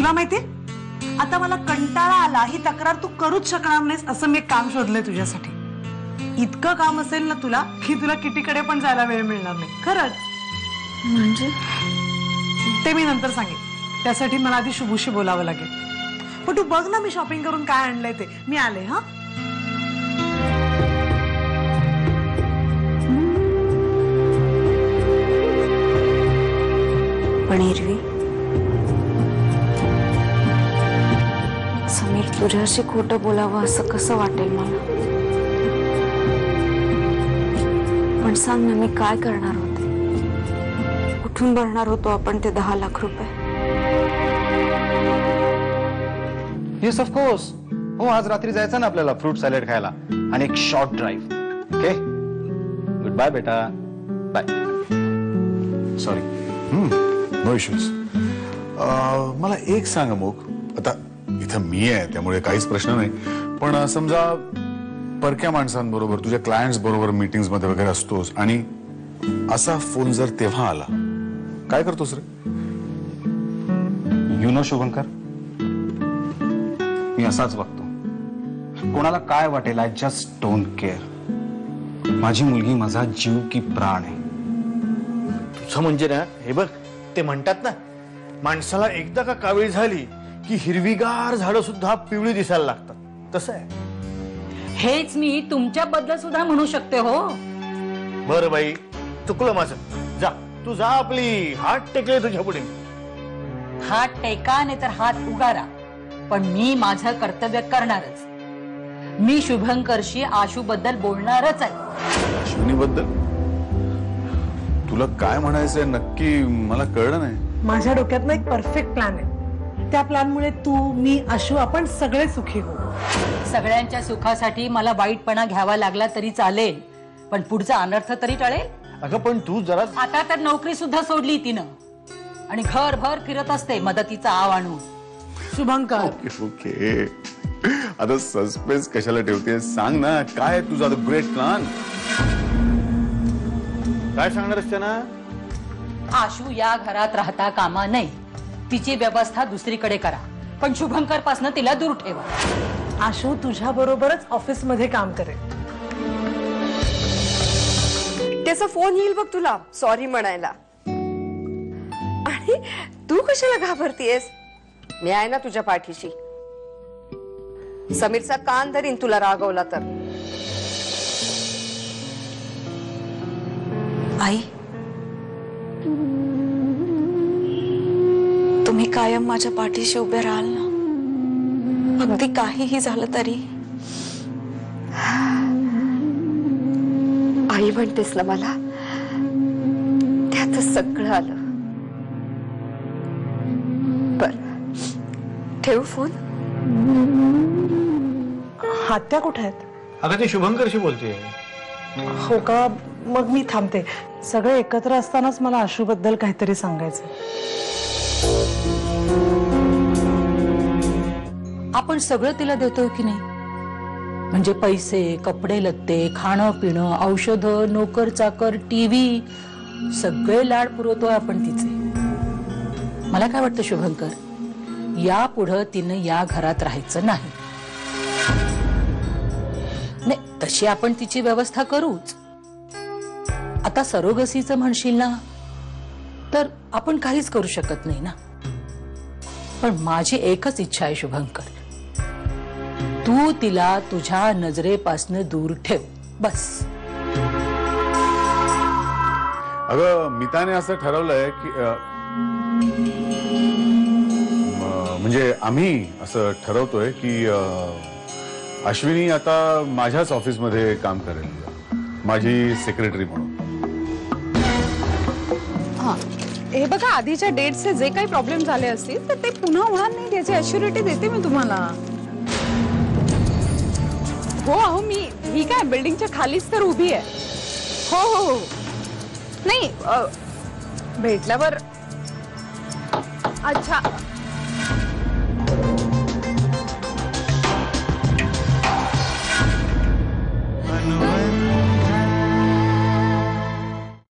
तुला माहिती आता मला कंटाळा आला, ही तक्रार तू करूच शकणार नाहीस असं मी काम शोधलंय तुझ्यासाठी. इतकं काम असेल ना तुला की तुला किटीकडे पण जायला वेळ मिळणार नाही. खरंच म्हणजे ते मी नंतर सांगेन. त्यासाठी मला आधी शुभूशी बोलावं लागेल. पण तू बघ ना मी शॉपिंग करून काय आणलंय ते. मी आले. हा पण इरवी, समीर तुझ्याशी खोटं बोलावं असं कसं वाटेल मला. पण सांग ना, मी काय करणार होते? कुठून भरणार होतो आपण ते 10 लाख रुपये? Yes of course. हो, आज रात्री जायचं ना आपल्याला फ्रूट सॅलेड खायला आणि एक short drive. Okay, good bye बेटा. बाय. सॉरी. No issues. मला एक सांग अमोक, आता इथं मी आहे त्यामुळे काहीच प्रश्न नाही, पण समजा परक्या माणसांबरोबर तुझ्या क्लायंट्स बरोबर मीटिंग्स मध्ये वगैरे असतोस आणि असा फोन जर तेव्हा आला, काय करतोस रे? यू नो शुभंकर, मी असाच वागतो. कोणाला काय वाटेल आय जस्ट डोंट केअर. माझी मुलगी माझा जीव की प्राण आहे. तुझं म्हणजे ना, हे बघ ते म्हणतात ना, माणसाला एकदा का कावीळ झाली की हिरवीगार झाडं सुद्धा पिवळी दिसायला लागतात. तसं आहे. हेच मी तुमच्याबद्दल सुद्धा म्हणू शकते. हो बरं बाई, चुकलं माझं. जा तू जा, आपली हात टेकले तुझ्या पुढे. हात टेका नाही तर हात उगारा, पण मी माझं कर्तव्य करणारच. मी शुभंकरशी आशू बद्दल बोलणारच आहे. अश्विनी बद्दल तुला काय म्हणायचंय नक्की मला कळलं नाही. माझ्या डोक्यात ना एक परफेक्ट प्लॅन आहे. त्या प्लॅनमुळे तू, मी, आशू आपण सगळे सुखी होऊ. सगळ्यांच्या सुखासाठी मला वाईटपणा घ्यावा लागला तरी चालेल, पण पुढचा अनर्थ तरी टळेल. अगं पण तू जरा. आता तर नोकरी सुद्धा सोडली तिनं आणि घरभर फिरत असते मदतीचा आव आणून. शुभंकर, ओके, आता सस्पेन्स कशाला ठेवते? सांग ना, काय तुझा ग्रेट प्लॅन? काय सांगणार असते ना? आशू या घरात राहता कामा नये. तिची व्यवस्था दुसरीकडे करा, पण शुभंकर पासून तिला दूर ठेवा. आशू तुझ्या बरोबरच ऑफिस मध्ये काम करेल. त्याचा फोन येईल बघ तुला सॉरी म्हणायला. आणि तू कशाला घाबरतीयस? मी आहे ना तुझ्या पाठीशी. समीरचा कान धरीन तुला रागवला तर. आई, तुम्ही कायम माझ्या पाठीशी उभे राहाल ना, अगदी काहीही झालं तरी. आई म्हणतेस ना मला, त्यातच सगळं आलं. बर, ठेवू फोन? हात्या कुठे आहेत? अगं ती शुभंकरशी बोलते. हो का? मग मी थांबते. सगळे एकत्र असतानाच मला आशू बद्दल काहीतरी सांगायचं. आपण सगळं तिला देतोय की नाही? म्हणजे पैसे, कपडे लत्ते, खाणं पिणं, औषधं, नोकर चाकर, टीव्ही, सगळे लाड पुरवतोय आपण तिचे. मला काय वाटतं शुभंकर, यापुढं तिनं या घरात राहायचं नाही. नाही, तशी आपण तिची व्यवस्था करूच. आता सरोगसीचं म्हणशील ना, तर आपण काहीच करू शकत नाही ना. पण माझी एकच इच्छा आहे शुभंकर, तू तिला तुझ्या नजरेपासून दूर ठेव, बस. अगं मिताने असं ठरवलंय की म्हणजे आम्ही असं ठरवतोय की अश्विनी आता माझ्याच ऑफिसमध्ये काम करेल, माझी सेक्रेटरी म्हणून. हे बघा, आधीच्या डेटचे जे काही प्रॉब्लेम झाले असतील तर ते पुन्हा होणार नाही याची अश्युरिटी देते मी तुम्हाला. हो, अहो मी ही काय बिल्डिंगच्या खालीच तर उभी आहे. हो हो हो, नाही भेटल्यावर. अच्छा, अनवय